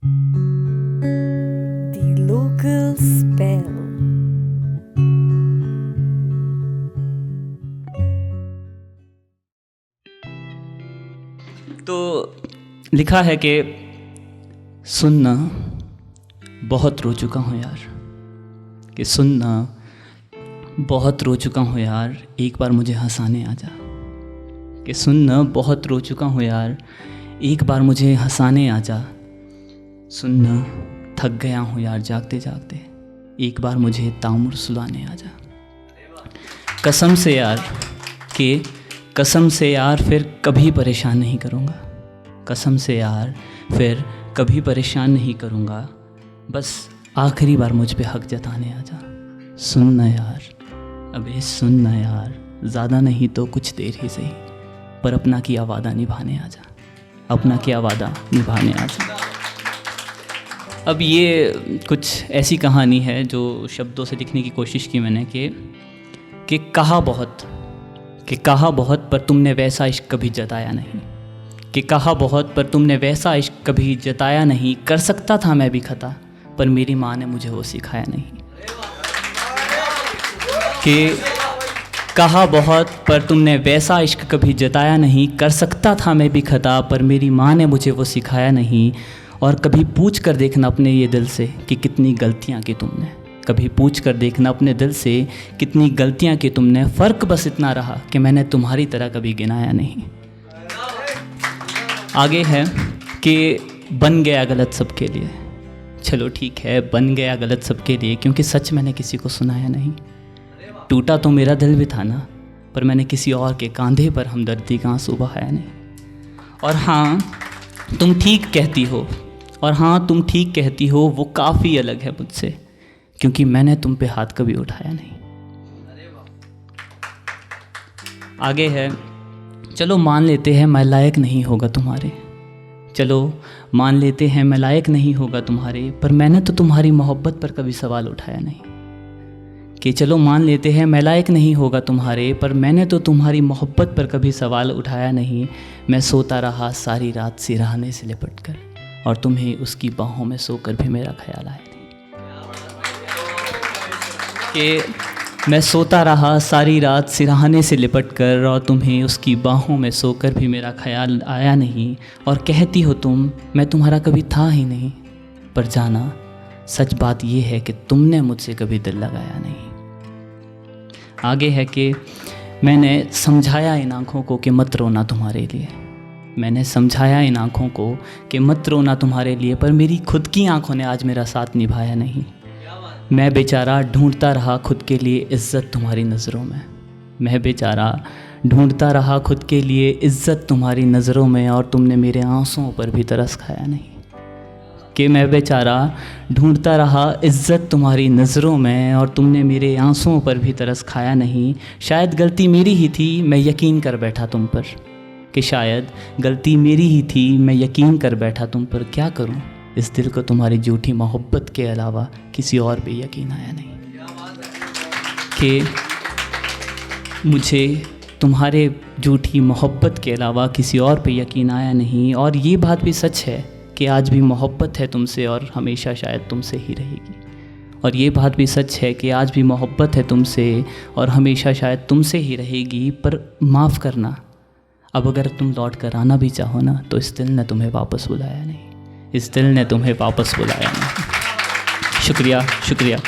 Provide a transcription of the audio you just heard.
Die local spell. तो लिखा है कि सुनना बहुत रो चुका हूँ यार, कि सुनना बहुत रो चुका हूँ यार, एक बार मुझे हंसाने आ जा। कि सुनना बहुत रो चुका हूँ यार, एक बार मुझे हंसाने आ जा। सुनना थक गया हूँ यार जागते जागते, एक बार मुझे तामुर सुलाने आ जा। कसम से यार कि कसम से यार फिर कभी परेशान नहीं करूँगा। कसम से यार फिर कभी परेशान नहीं करूँगा, बस आखिरी बार मुझ पे हक जताने आ जा। सुनना यार, अबे सुनना यार, ज़्यादा नहीं तो कुछ देर ही सही, पर अपना किया वादा निभाने आ जा। अपना किया वादा निभाने आ जा। अब ये कुछ ऐसी कहानी है जो शब्दों से लिखने की कोशिश की मैंने कि कहा बहुत पर तुमने वैसा इश्क कभी जताया नहीं। कि कहा बहुत पर तुमने वैसा इश्क कभी जताया नहीं। कर सकता था मैं भी खता, पर मेरी माँ ने मुझे वो सिखाया नहीं। कि कहा बहुत पर तुमने वैसा इश्क कभी जताया नहीं। कर सकता था मैं भी खता, पर मेरी माँ ने मुझे वो सिखाया नहीं। और कभी पूछ कर देखना अपने ये दिल से कि कितनी गलतियाँ की तुमने। कभी पूछ कर देखना अपने दिल से कितनी गलतियाँ की तुमने। फ़र्क बस इतना रहा कि मैंने तुम्हारी तरह कभी गिनाया नहीं। आगे है कि बन गया गलत सबके लिए। चलो ठीक है, बन गया गलत सबके लिए, क्योंकि सच मैंने किसी को सुनाया नहीं। टूटा तो मेरा दिल भी था ना, पर मैंने किसी और के कंधे पर हमदर्दी का आंसू बहाया नहीं। और हाँ तुम ठीक कहती हो, और हाँ तुम ठीक कहती हो, वो काफ़ी अलग है मुझसे, क्योंकि मैंने तुम पे हाथ कभी उठाया नहीं। आगे है, चलो मान लेते हैं मैं लायक नहीं होगा तुम्हारे। चलो मान लेते हैं मैं लायक नहीं होगा तुम्हारे, पर मैंने तो तुम्हारी मोहब्बत पर कभी सवाल उठाया नहीं। कि चलो मान लेते हैं मैं लायक नहीं होगा तुम्हारे, पर मैंने तो तुम्हारी मोहब्बत पर कभी सवाल उठाया नहीं। मैं सोता रहा सारी रात सिरहाने से लिपट कर, और तुम्हें उसकी बाहों में सोकर भी मेरा ख्याल आया नहीं। कि मैं सोता रहा सारी रात सिरहाने से लिपट कर, और तुम्हें उसकी बाहों में सोकर भी मेरा ख्याल आया नहीं। और कहती हो तुम मैं तुम्हारा कभी था ही नहीं, पर जाना सच बात यह है कि तुमने मुझसे कभी दिल लगाया नहीं। आगे है कि मैंने समझाया इन आँखों को कि मत रोना तुम्हारे लिए। मैंने समझाया इन आँखों को कि मत रोना तुम्हारे लिए, पर मेरी खुद की आँखों ने आज मेरा साथ निभाया नहीं। मैं बेचारा ढूंढता रहा खुद के लिए इज़्ज़त तुम्हारी नज़रों में। मैं बेचारा ढूंढता रहा खुद के लिए इज़्ज़त तुम्हारी नज़रों में, और तुमने मेरे आंसुओं पर भी तरस खाया नहीं। कि मैं बेचारा ढूंढता रहा इज़्ज़त तुम्हारी नज़रों में, और तुमने मेरे आंसुओं पर भी तरस खाया नहीं। शायद गलती मेरी ही थी, मैं यकीन कर बैठा तुम पर। कि शायद गलती मेरी ही थी, मैं यकीन कर बैठा तुम पर। क्या करूं, इस दिल को तुम्हारी झूठी मोहब्बत के अलावा किसी और पे यकीन आया नहीं। कि मुझे तुम्हारे झूठी मोहब्बत के अलावा किसी और पे यकीन आया नहीं। और ये बात भी सच है कि आज भी मोहब्बत है तुमसे, और हमेशा शायद तुमसे ही रहेगी। और ये बात भी सच है कि आज भी मोहब्बत है तुमसे, और हमेशा शायद तुमसे ही रहेगी। पर माफ़ करना, अब अगर तुम लौट कर आना भी चाहो ना, तो इस दिल ने तुम्हें वापस बुलाया नहीं। इस दिल ने तुम्हें वापस बुलाया नहीं। शुक्रिया शुक्रिया।